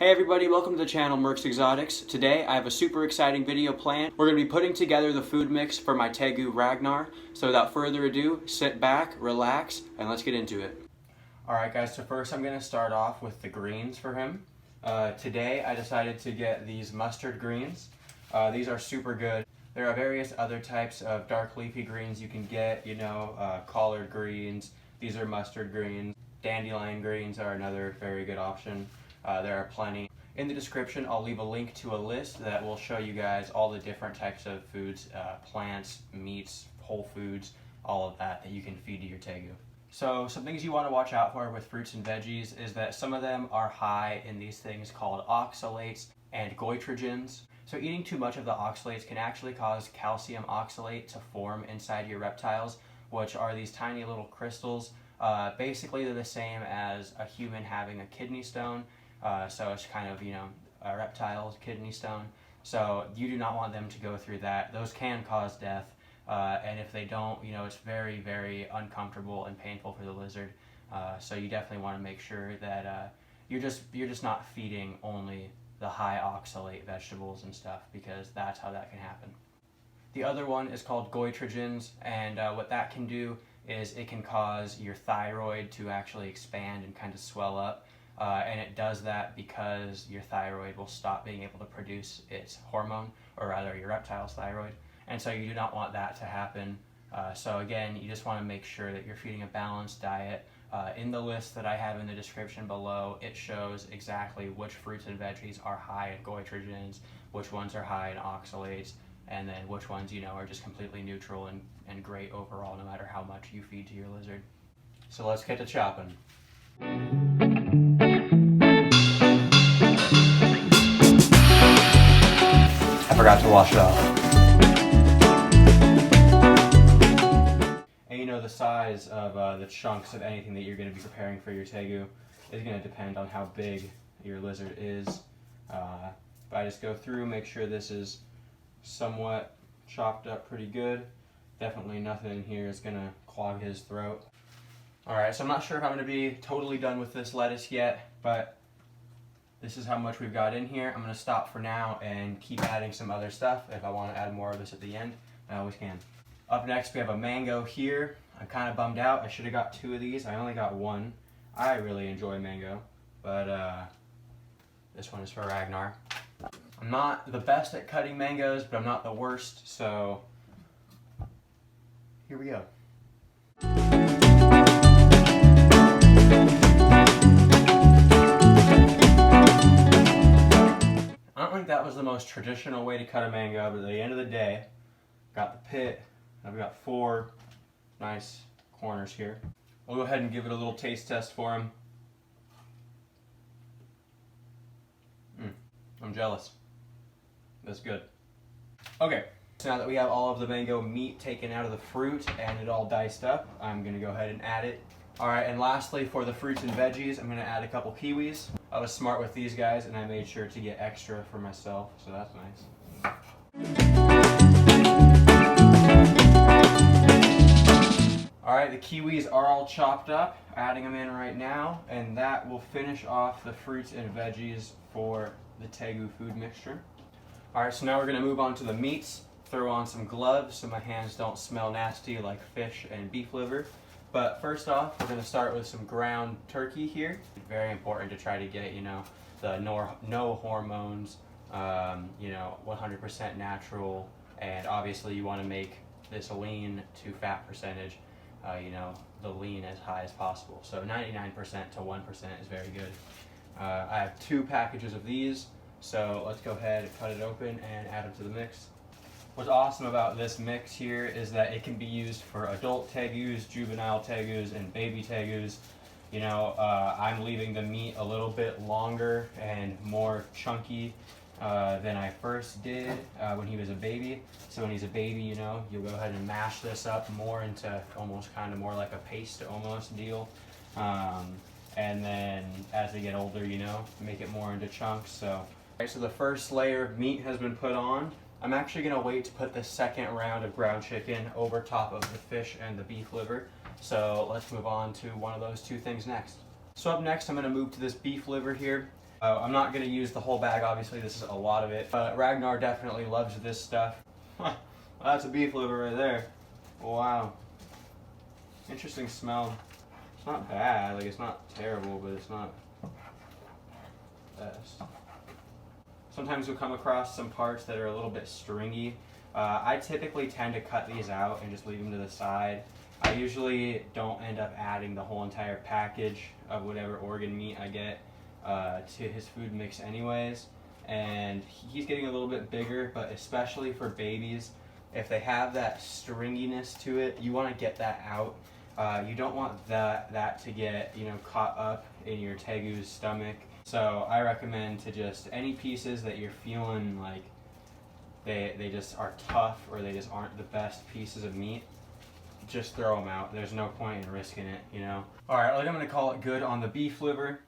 Hey everybody, welcome to the channel Mercs Exotics. Today I have a super exciting video planned. We're going to be putting together the food mix for my Tegu Ragnar. So without further ado, sit back, relax, and let's get into it. Alright guys, so first I'm going to start off with the greens for him. Today I decided to get these mustard greens. These are super good. There are various other types of dark leafy greens you can get, collard greens. These are mustard greens. Dandelion greens are another very good option. There are plenty. In the description, I'll leave a link to a list that will show you guys all the different types of foods, plants, meats, whole foods, all of that you can feed to your Tegu. So some things you want to watch out for with fruits and veggies is that some of them are high in these things called oxalates and goitrogens. So eating too much of the oxalates can actually cause calcium oxalate to form inside your reptiles, which are these tiny little crystals. Basically they're the same as a human having a kidney stone. So it's kind of, a reptile's kidney stone. So you do not want them to go through that. Those can cause death. And if they don't, it's very, very uncomfortable and painful for the lizard. So you definitely want to make sure that you're just not feeding only the high oxalate vegetables and stuff, because that's how that can happen. The other one is called goitrogens, and what that can do is it can cause your thyroid to actually expand and kind of swell up. And it does that because your thyroid will stop being able to produce its hormone, or rather your reptile's thyroid. And so you do not want that to happen. So again, you just want to make sure that you're feeding a balanced diet. In the list that I have in the description below, it shows exactly which fruits and veggies are high in goitrogens, which ones are high in oxalates, and then which ones, are just completely neutral and great overall no matter how much you feed to your lizard. So let's get to chopping. I forgot to wash it off. And the size of the chunks of anything that you're going to be preparing for your Tegu is going to depend on how big your lizard is. But I just go through, make sure this is somewhat chopped up pretty good. Definitely nothing in here is going to clog his throat. Alright, so I'm not sure if I'm going to be totally done with this lettuce yet, but this is how much we've got in here. I'm going to stop for now and keep adding some other stuff. If I want to add more of this at the end, I always can. Up next we have a mango here. I'm kind of bummed out. I should have got 2 of these. I only got 1. I really enjoy mango, but this one is for Ragnar. I'm not the best at cutting mangoes, but I'm not the worst, so here we go. I don't think that was the most traditional way to cut a mango, but at the end of the day, got the pit. I've got 4 nice corners here. We'll go ahead and give it a little taste test for him. I'm jealous. That's good. Okay, so now that we have all of the mango meat taken out of the fruit and it all diced up, I'm going to go ahead and add it. Alright, and lastly for the fruits and veggies, I'm going to add a couple kiwis. I was smart with these guys and I made sure to get extra for myself, so that's nice. Alright, the kiwis are all chopped up, adding them in right now, and that will finish off the fruits and veggies for the Tegu food mixture. Alright, so now we're going to move on to the meats. Throw on some gloves so my hands don't smell nasty like fish and beef liver. But first off, we're going to start with some ground turkey here. Very important to try to get, the no hormones, 100% natural, and obviously you want to make this lean to fat percentage, the lean as high as possible. So 99% to 1% is very good. I have 2 packages of these, so let's go ahead and cut it open and add them to the mix. What's awesome about this mix here is that it can be used for adult Tegus, juvenile Tegus, and baby Tegus. I'm leaving the meat a little bit longer and more chunky than I first did when he was a baby. So when he's a baby, you'll go ahead and mash this up more into almost kind of more like a paste almost deal. And then as they get older, make it more into chunks. So the first layer of meat has been put on. I'm actually going to wait to put the second round of ground chicken over top of the fish and the beef liver. So let's move on to one of those 2 things next. So up next, I'm going to move to this beef liver here. I'm not going to use the whole bag, obviously this is a lot of it. Ragnar definitely loves this stuff. That's a beef liver right there. Wow. Interesting smell. It's not bad, like it's not terrible, but it's not best. Sometimes you'll come across some parts that are a little bit stringy. I typically tend to cut these out and just leave them to the side. I usually don't end up adding the whole entire package of whatever organ meat I get to his food mix anyways. And he's getting a little bit bigger, but especially for babies, if they have that stringiness to it, you want to get that out. You don't want that to get, you know, caught up in your Tegu's stomach. So I recommend to just any pieces that you're feeling like they just are tough or they just aren't the best pieces of meat, just throw them out. There's no point in risking it, you know. Alright, I'm going to call it good on the beef liver.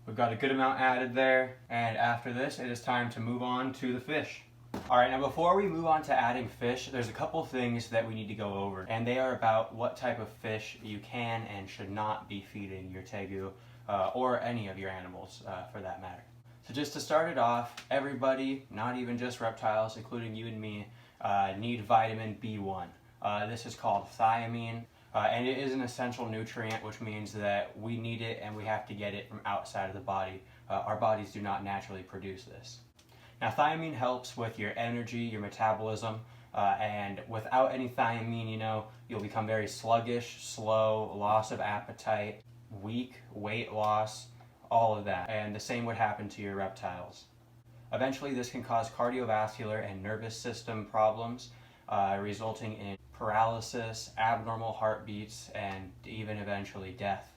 We've got a good amount added there, and after this it is time to move on to the fish. Alright, now before we move on to adding fish, there's a couple things that we need to go over, and they are about what type of fish you can and should not be feeding your Tegu, or any of your animals for that matter. So just to start it off, everybody, not even just reptiles, including you and me, need vitamin B1. This is called thiamine, and it is an essential nutrient, which means that we need it and we have to get it from outside of the body. Our bodies do not naturally produce this. Now thiamine helps with your energy, your metabolism, and without any thiamine, you know, you'll become very sluggish, slow, loss of appetite, weak, weight loss, all of that. And the same would happen to your reptiles. Eventually this can cause cardiovascular and nervous system problems, resulting in paralysis, abnormal heartbeats, and even eventually death.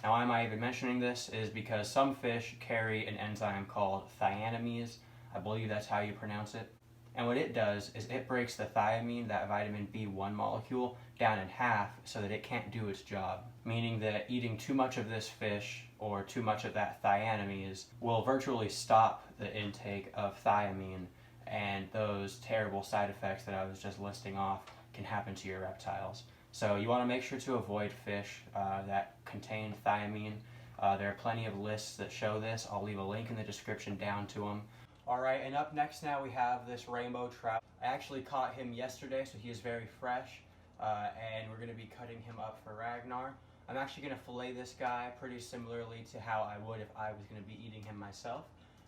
Now why am I even mentioning this is because some fish carry an enzyme called THIAMINASE. I believe that's how you pronounce it. And what it does is it breaks the thiamine, that vitamin B1 molecule, down in half so that it can't do its job. Meaning that eating too much of this fish or too much of that thiaminase will virtually stop the intake of thiamine, and those terrible side effects that I was just listing off can happen to your reptiles. So you want to make sure to avoid fish that contain thiamine. There are plenty of lists that show this. I'll leave a link in the description down to them. Alright, and up next now we have this rainbow trout. I actually caught him yesterday, so he is very fresh, and we're going to be cutting him up for Ragnar. I'm actually going to fillet this guy pretty similarly to how I would if I was going to be eating him myself.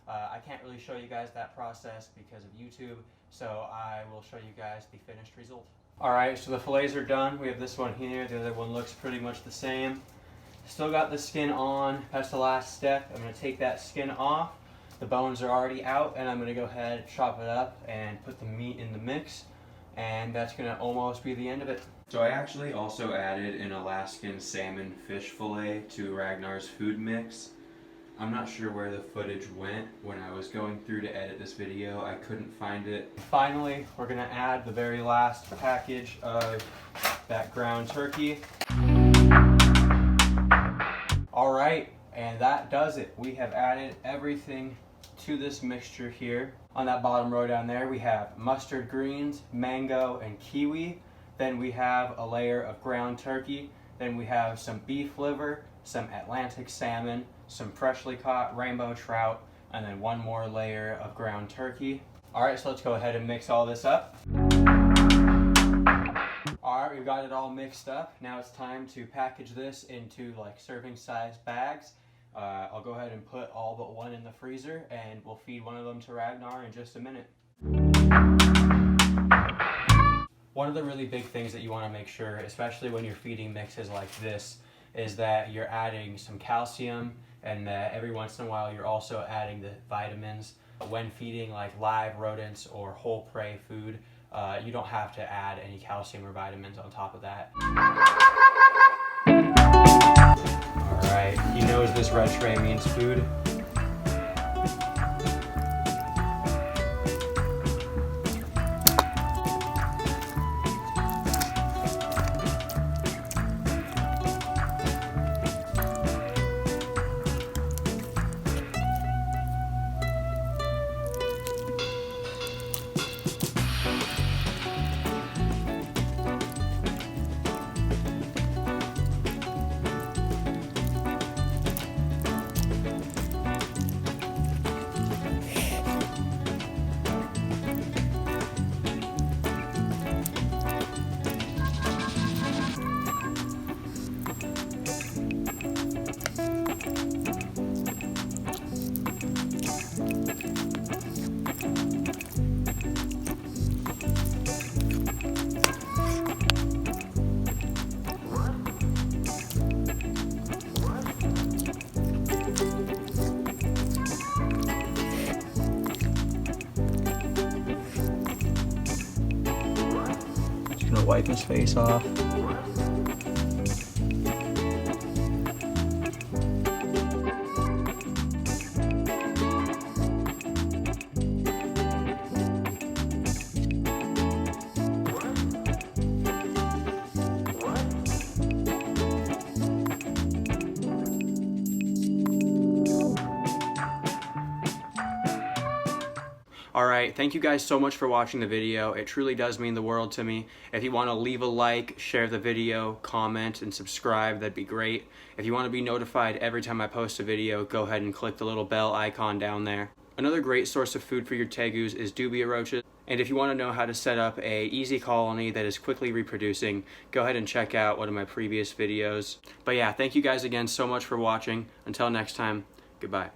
I can't really show you guys that process because of YouTube, so I will show you guys the finished result. Alright, so the fillets are done. We have this one here, the other one looks pretty much the same. Still got the skin on, that's the last step. I'm going to take that skin off. The bones are already out, and I'm going to go ahead, chop it up, and put the meat in the mix, and that's going to almost be the end of it. So I actually also added an Alaskan salmon fish fillet to Ragnar's food mix. I'm not sure where the footage went when I was going through to edit this video. I couldn't find it. Finally, we're going to add the very last package of that ground turkey. Alright, and that does it. We have added everything to this mixture here. On that bottom row down there we have mustard greens, mango, and kiwi. Then we have a layer of ground turkey. Then we have some beef liver, some Atlantic salmon, some freshly caught rainbow trout, and then one more layer of ground turkey. Alright, so let's go ahead and mix all this up. Alright, we've got it all mixed up. Now it's time to package this into like serving size bags. I'll go ahead and put all but one in the freezer, and we'll feed one of them to Ragnar in just a minute. One of the really big things that you want to make sure, especially when you're feeding mixes like this, is that you're adding some calcium, and that every once in a while you're also adding the vitamins. When feeding like live rodents or whole prey food, you don't have to add any calcium or vitamins on top of that. Alright, he knows this red tray means food. wipe his face off. Alright, thank you guys so much for watching the video. It truly does mean the world to me. If you want to leave a like, share the video, comment, and subscribe, that'd be great. If you want to be notified every time I post a video, go ahead and click the little bell icon down there. Another great source of food for your tegus is dubia roaches. And if you want to know how to set up a easy colony that is quickly reproducing, go ahead and check out one of my previous videos. But yeah, thank you guys again so much for watching. Until next time, goodbye.